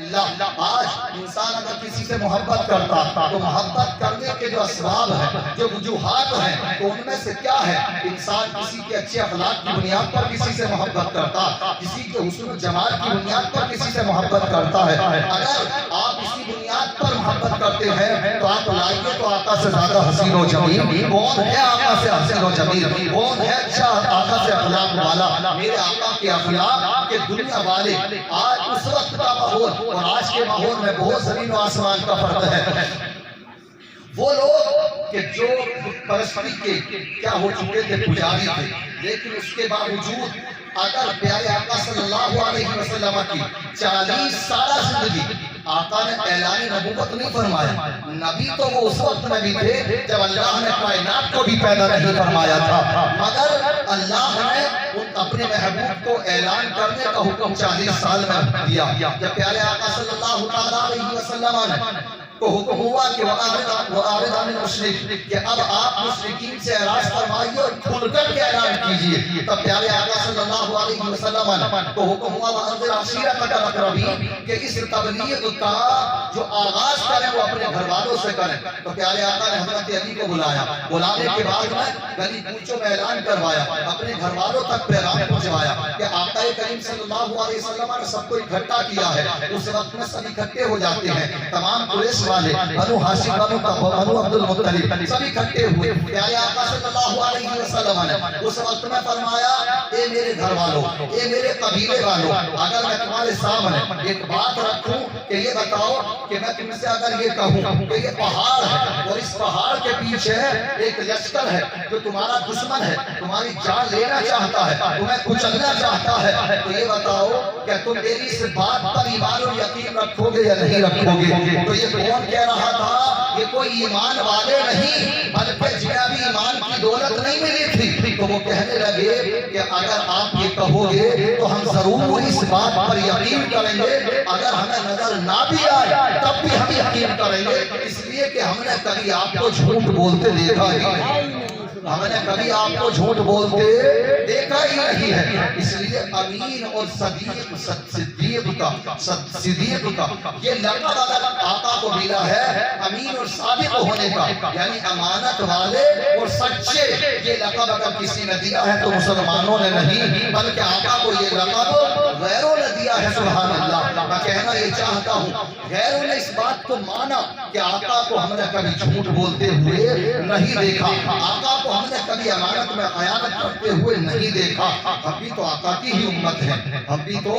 اللہ۔ آج انسان اگر کسی سے محبت کرتا تو محبت کرنے کے جو اسباب ہیں، جو وجوہات ہیں، تو ان میں سے کیا ہے؟ انسان کسی کے اچھے اخلاق کی بنیاد پر کسی سے محبت کرتا، کسی کے حسن و جمال کی بنیاد پر کسی سے محبت کرتا ہے۔ اگر آپ اسی بنیاد پر محبت کرتے ہیں تو آپ لائیے تو آقا سے زیادہ حسین و جمیل کون ہے؟ آقا سے حسین و جمیل کون ہے؟ اچھا آقا سے اخلاق والا۔ میرے آقا کے اخلاق کے دنیا والے آج اس وقت کا ماحول اور آج کے ماحول میں بہت زمین و آسمان کا فرق ہے۔ وہ لوگ کہ جو پرستی کے کیا ہو چکے تھے، پجاری تھے، لیکن اس کے باوجود اگر پیارے آقا صلی اللہ علیہ وسلم کی 40 سالہ زندگی آقا نے اعلان نبوت نہیں فرمایا۔ نبی تو وہ اس وقت میں بھی تھے جب اللہ نے کائنات کو بھی پیدا نہیں فرمایا تھا، مگر اللہ نے اپنے محبوب کو اعلان کرنے کا حکم 40 سال میں دیا۔ جب پیارے آقا صلی اللہ علیہ وسلم نے کو حکم ہوا کہ وَآرِضْ عَنِ الْمُشْرِكِ کہ اب آپ مشرکین سے اعراض فرمائیے اور کھل کر کے اعلان کیجئے۔ تب پیارے آقا صلی اللہ علیہ وسلم کو حکم ہوا وَأَنذِرْ عَشِيرَتَكَ الْأَقْرَبِينَ کہ اس تبلیغ کا جو آغاز کریں وہ اپنے گھر والوں سے کریں۔ تو پیارے آقا نے حضرت علی کو بلایا، بلانے کے بعد میں گلی کوچوں میں اعلان کروایا، اپنے گھر والوں تک پیغام پہنچوایا کہ آقا کریم صلی اللہ علیہ وسلم نے سب کو اکٹھا کیا ہے۔ اس وقت میں سب اکٹھے ہو جاتے ہیں، تمام قریش والے، بنو ہاشم، بنو عبد المطلب سب اکٹھے ہوئے۔ پیارے آقا صلی اللہ علیہ وسلم نے اس وقت میں فرمایا اے میرے گھر والوں، اے میرے قبیلے والوں، اگر میں تمہارے سامنے ایک بات رکھوں کہ یہ بتاؤ کہ میں تم سے اگر یہ کہوں کہ یہ پہاڑ ہے اور اس پہاڑ کے پیچھے ایک لشکر ہے جو تمہارا دشمن ہے، تمہاری جان لینا چاہتا ہے، تمہیں کچلنا چاہتا ہے، تو یہ بتاؤ کہ تم میری اس بات پر ایمان و یقین رکھو گے یا نہیں رکھو گے؟ تو یہ کون کہہ رہا تھا؟ یہ کوئی ایمان والے نہیں بلکہ جنہیں ابھی ایمان کی دولت نہیں ملی تھی، تو وہ کہنے لگے کہ اگر آپ یہ کہو گے تو ہم ضرور اس بات پر یقین کریں گے، اگر ہمیں نظر نہ بھی آئے تب بھی ہم یقین کریں گے، اس لیے کہ ہم نے کبھی آپ کو جھوٹ بولتے دیکھا ہی نہیں، ہم نے کبھی آپ کو جھوٹ بولتے دیکھا ہی نہیں ہے۔ اس لیے امین اور صدیق کا یہ لقب اگر آقا کو ملا ہے امین اور صادق ہونے کا، یعنی امانت والے اور سچے، یہ لقب اگر کسی نے دیا ہے تو مسلمانوں نے نہیں بلکہ آقا کو یہ لقب غیروں نے دیا ہے۔ سبحان اللہ۔ میں کہنا یہ چاہتا ہوں غیروں نے اس بات کو مانا کہ آقا کو ہم نے کبھی جھوٹ بولتے ہوئے نہیں دیکھا، آقا کو ہم نے کبھی امانت میں خیانت کرتے ہوئے نہیں دیکھا۔ ہم بھی تو آقا کی ہی امت ہیں، ہم بھی تو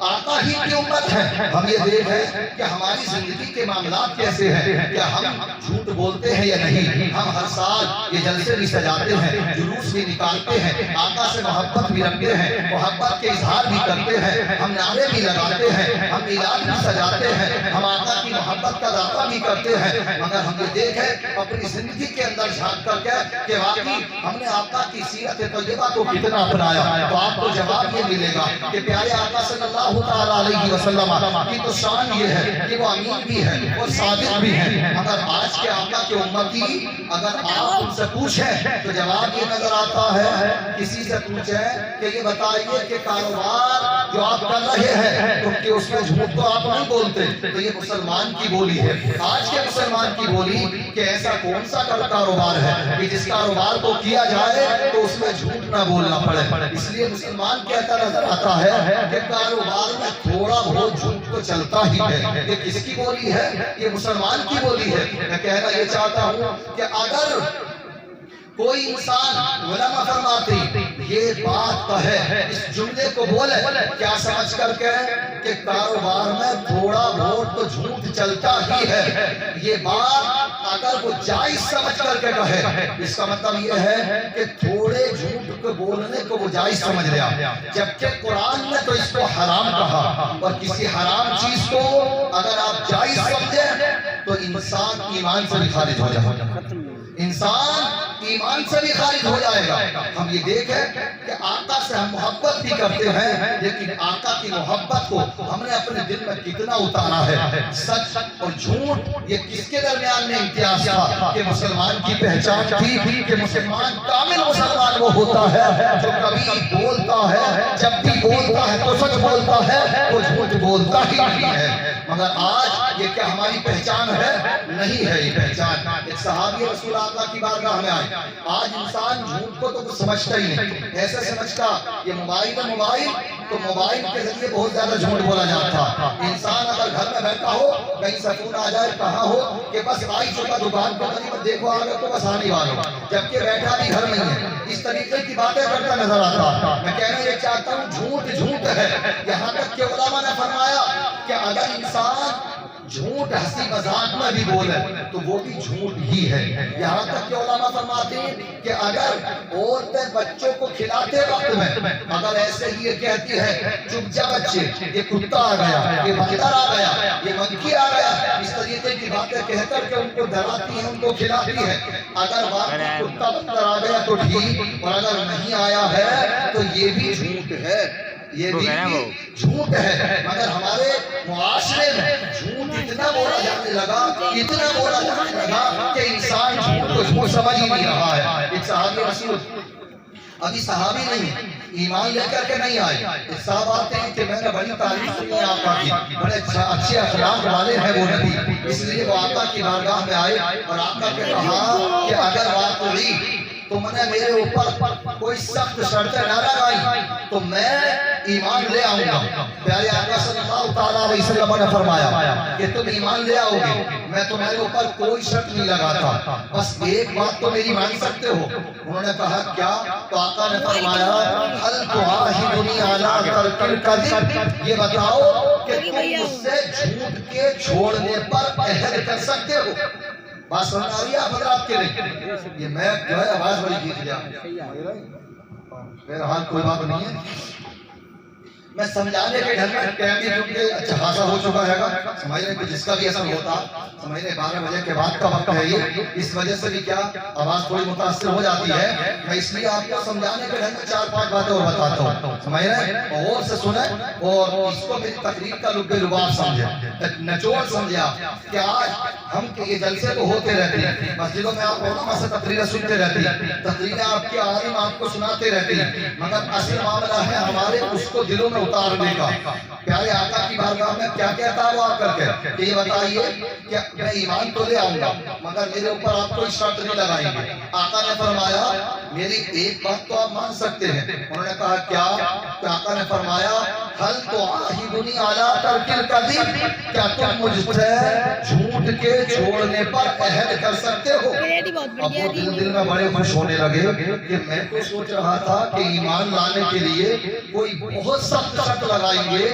آقا ہی کی امت ہیں۔ ہم یہ دیکھیں کہ ہماری زندگی کے معاملات کیسے ہیں، کیا ہم جھوٹ بولتے ہیں یا نہیں؟ ہم ہر سال یہ جلسے بھی سجاتے ہیں، جلوس بھی نکالتے ہیں، آقا سے محبت بھی رکھتے ہیں، محبت کے اظہار بھی کرتے ہیں، ہم نعرے بھی لگاتے ہیں، ہم میلاد بھی سجاتے ہیں، ہم آقا کی محبت کا دعویٰ بھی کرتے ہیں، مگر ہم یہ دیکھیں اپنی زندگی کے اندر جھانک کر کے کہ واقعی ہم نے آقا کی سیرت طیبہ کو کتنا اپنایا، تو آپ کو جواب یہ ملے گا کہ پیارے آقا صلی اللہ تعالیٰ علیہ وسلم کی تو شان یہ ہے کہ وہ امین بھی ہے اور صادق بھی ہے، مگر آج کے آقا کے امتی اگر آپ ان سے پوچھیں تو جواب یہ نظر آتا ہے، کسی سے پوچھیں کہ یہ بتائیے کہ کاروبار جو آپ کر رہے ہیں تو کہ اس میں جھوٹ تو آپ نہیں بولتے، تو یہ مسلمان کی بولی ہے، آج کے مسلمان کی بولی کہ ایسا کون سا کاروبار ہے کہ جس کاروبار کو کیا جائے تو اس میں جھوٹ نہ بولنا پڑے۔ اس لیے مسلمان کہتا نظر آتا ہے کہ کاروبار میں تھوڑا بہت جھوٹ تو چلتا ہی ہے۔ یہ کس کی بولی ہے؟ یہ مسلمان کی بولی ہے۔ میں کہنا یہ چاہتا ہوں کہ اگر کوئی انسان علماء فرماتے یہ بات کہے، اس جملے کو بولے، کیا سمجھ کر کے کہ کاروبار میں تھوڑا بہت تو جھوٹ چلتا ہی ہے، یہ بات اگر وہ جائز سمجھ کر کے کہے، اس کا مطلب یہ ہے کہ تھوڑے جھوٹ کو بولنے کو وہ جائز سمجھ رہا، جبکہ قرآن نے تو اس کو حرام کہا، اور کسی حرام چیز کو اگر آپ جائز سمجھیں تو انسان ایمان سے بھی خارج ہو جائے گا، انسان ایمان سے بھی خارج ہو جائے گا۔ ہم یہ دیکھیں کہ آقا سے ہم محبت بھی کرتے ہیں، لیکن آقا کی محبت کو ہم نے اپنے دل میں کتنا اتارا ہے۔ سچ اور جھوٹ یہ کس کے درمیان میں امتیاز تھا کہ مسلمان کی پہچان تھی کہ مسلمان کامل مسلمان وہ ہوتا ہے جو کبھی بولتا ہے، جب بھی بولتا ہے تو سچ بولتا ہے، وہ جھوٹ بولتا ہی نہیں ہے۔ مگر آج یہ کیا ہماری پہچان ہے؟ نہیں ہے یہ پہچان۔ ایک صحابی رسول اللہ کی بارگاہ میں آئے، آج انسان جھوٹ کو تو کچھ سمجھتا ہی نہیں، ایسے سمجھتا یہ موبائل ہے، موبائل تو موبائل کے ذریعے بہت زیادہ جھوٹ بولا جاتا۔ انسان اگر گھر میں بیٹھا ہو، کہیں سکون آ جائے، کہاں ہو کہ بس بھائی چکا دکان کو قریب دیکھو آگے تو بس آنے والے، جبکہ بیٹھا بھی گھر نہیں ہے، اس طریقے کی باتیں کرتا نظر آتا۔ میں کہنا یہ چاہتا ہوں جھوٹ جھوٹ ہے، یہاں تک کہ علماء نے فرمایا کہ اگر انسان جھوٹ ہنسی مذاق میں بھی بولے تو وہ بھی جھوٹ ہی ہے۔ یہاں تک کہ علماء فرماتے ہیں کہ اگر عورتیں بچوں کو کھلاتے وقت میں اگر ایسے ہی یہ کہتی ہے چپ جا بچے، یہ کتا آ گیا، یہ بندر آ گیا، یہ منکی آ گیا، اس طریقے کی باتیں کہہ کر کے ان کو ڈراتی ہے، ان کو کھلاتی ہے، اگر واقعی کتا بندر آ گیا تو ٹھیک، اور اگر نہیں آیا ہے تو یہ بھی جھوٹ ہے، یہ بھی جھوٹ ہے۔ مگر ہمارے معاشرے میں جھوٹ اتنا بولا جانے لگا، اتنا بولا جانے لگا کہ انسان جھوٹ کو جھوٹ سمجھ ہی نہیں رہا ہے۔ ایک صحابی رسول ابھی صحابی نہیں ہے، ایمان لے کر کے نہیں آئے، ایک صاحب آتے ہیں کہ میں نے بڑی تعریف سنی ہے آقا کی، بڑے اچھے اخلاق والے ہیں وہ نبی، اس لیے وہ آقا کی بارگاہ میں آئے اور آقا کے کہا کہ اگر واقعی تم نے میرے اوپر کوئی سخت شرطیں نہ لگائی تو میں ایمان لے آؤں گا۔ پیارے آقا صلی اللہ علیہ وسلم نے فرمایا کہ تم ایمان لے آؤ گے، میں تمہارے اوپر کوئی شرط نہیں لگاتا، بس ایک بات تو میری مان سکتے ہو۔ انہوں نے کہا کیا؟ تو آقا نے فرمایا حل تعاہدنی علی ترک الکذب، یہ بتاؤ کہ تم مجھ سے جھوٹ کے چھوڑنے پر عہد کر سکتے ہو۔ بات سمجھ آ رہی ہے آپ حضرات کے لیے؟ یہ میں جو ہے آواز بڑی کھینچ گیا، بہرحال کوئی بات نہیں ہے، میں سمجھانے کے ڈھنگ میں ٹائم بھی کیونکہ اچھا خاصا ہو چکا ہے گا، سمجھ رہے کہ جس کا بھی اثر ہوتا، سمجھ رہے 12 بجے کے بعد کا وقت ہے یہ، اس وجہ سے بھی کیا آواز تھوڑی متاثر ہو جاتی ہے۔ میں اس لیے آپ کو سمجھانے کے ڈھنگ میں 4-5 باتیں اور بتاتا ہوں، سمجھ رہے اور سے سنیں اور اس کو میری تقریر کا لب لباب سمجھیں، نچوڑ سمجھیں آپ کہ آج ہم یہ جلسے تو ہوتے رہتے ہیں، مسجدوں میں آپ علماء سے تقریریں سنتے رہتی ہیں، تقریریں آپ کے عالم آپ کو سناتے رہتے ہیں، مگر اصل معاملہ ہے ہمارے اس کو دلوں میں اتارنے کا۔ پیارے آقا کی بارگاہ میں کیا کہتا ہے وہ آ کر کے کہ یہ بتائیے کہ میں ایمان تو لے آؤں گا مگر میرے اوپر آپ کوئی شرط نہیں لگائیں گے۔ آقا نے فرمایا میری ایک بات تو آپ مان سکتے ہیں۔ انہوں نے کہا کیا؟ کہ آقا نے فرمایا حل تعاہدنی علی ترک الکذب، کیا تم مجھ سے جھوٹ کے چھوڑنے پر عہد کر سکتے ہو؟ اب وہ دل میں بڑے خوش ہونے لگے کہ میں تو سوچ رہا تھا کہ ایمان لانے کے لیے کوئی بہت سخت شرط لگائیں گے،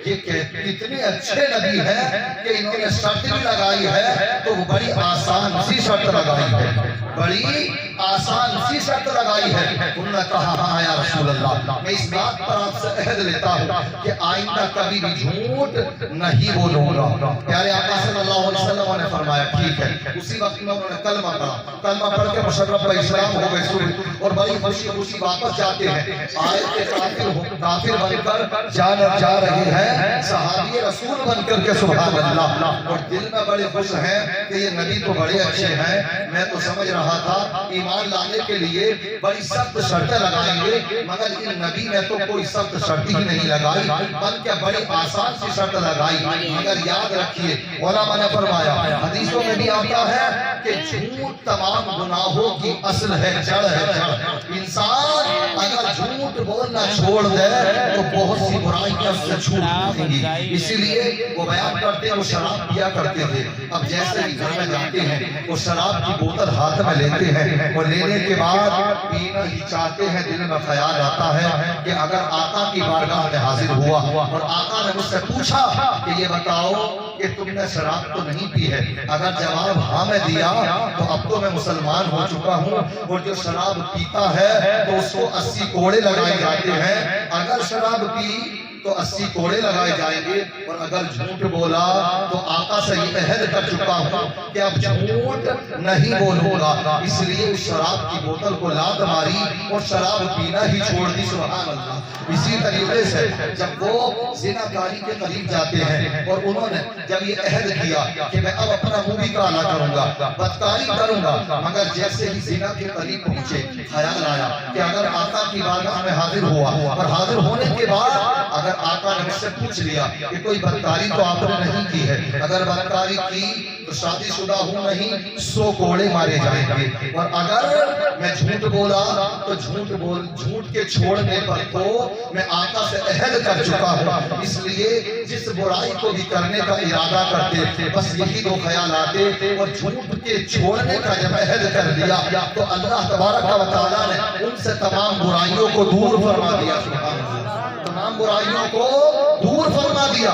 یہ کتنے اچھے نبی ہیں کہ انہوں نے شرط بھی لگائی ہے تو وہ بڑی آسان سی شرط لگائی ہے، بڑی آسان سی شرط لگائی ہے۔ انہوں نے کہا ہاں یا رسول اللہ، میں اس بات پر آپ سے عہد لیتا ہوں کہ آئندہ کبھی بھی جھوٹ نہیں بولوں گا۔ پیارے آقا صلی اللہ علیہ وسلم نے فرمایا ٹھیک ہے۔ اسی وقت میں انہوں نے کلمہ پڑھا، کلمہ پڑھ کے مشرف پر اسلام ہو گئے اور بڑی خوشی خوشی واپس جاتے ہیں۔ آئے کہ کافر بن کر جا رہی ہے، صحابی رسول بن کر کے سبحان اللہ، اور دل میں بڑے خوش ہیں کہ یہ نبی تو بڑے اچھے ہیں۔ میں تو سمجھ رہا تھا ایمان لانے کے لیے بڑی سخت شرطیں لگائیں گے مگر ان نبی نے تو کوئی سخت شرط ہی نہیں لگائی بلکہ بڑی آسان سی شرط لگائی۔ مگر یاد رکھیے علماء نے فرمایا، حدیثوں میں بھی آتا ہے کہ جھوٹ تمام گناہوں کی اصل ہے، جڑ ہے، جڑ۔ انسان اگر جھوٹ بولنا چھوڑ دے تو بہت سی برائیاں اس سے چھوٹ جائیں گی۔ اسی لیے وہ بیان کرتے ہیں وہ شراب پیا کرتے تھے، اب جیسے ہی گھر میں جاتے ہیں وہ شراب کی بوتل ہاتھ میں لیتے ہیں، وہ لینے کے بعد پینا ہی چاہتے ہیں، دل میں خیال آتا ہے کہ اگر آقا کی بارگاہ میں حاضر ہوا اور آقا نے مجھ سے پوچھا کہ یہ بتاؤ کہ تم نے شراب تو نہیں پی ہے، اگر جواب ہاں میں دیا تو اب تو میں مسلمان ہو چکا ہوں، اور جو شراب پیتا ہے تو اس کو 80 کوڑے لگائے جاتے ہیں، اگر شراب پی تو 80 کوڑے لگائے جائیں گے، اور اگر جھوٹ بولا تو آقا سے یہ عہد کر چکا ہوں کہ اب جھوٹ نہیں بولوں گا۔ اس لیے اس شراب کی بوتل کو لات ماری اور شراب پینا ہی چھوڑ دی، سبحان اللہ۔ اسی طریقے سے جب وہ زنا کاری کے قریب جاتے ہیں اور انہوں نے جب یہ عہد کیا کہ میں اب اپنا منہ بھی کالا کروں گا، بدکاری کروں گا، مگر جیسے ہی زنا کے قریب پہنچے خیال آیا کہ اگر آقا کی بارگاہ میں حاضر ہوا اور حاضر ہونے کے بعد اگر اگر آقا نے مجھ سے پوچھ لیا کہ کوئی بدکاری تو آپ نے نہیں کی ہے، اگر بدکاری کی تو شادی شدہ ہوں نہیں 100 کوڑے مارے جائیں گے، اور اگر میں جھوٹ بولا تو جھوٹ کے چھوڑنے پر تو میں آقا سے عہد کر چکا ہوں، اس لیے جس برائی کو بھی کرنے کا ارادہ کرتے تھے بس یہی دو خیال آتے، اور جھوٹ کے چھوڑنے کا جب عہد کر دیا تو اللہ تبارک و تعالیٰ نے ان سے تمام برائیوں کو دور فرما دیا، تمام برائیوں کو دور فرما دیا۔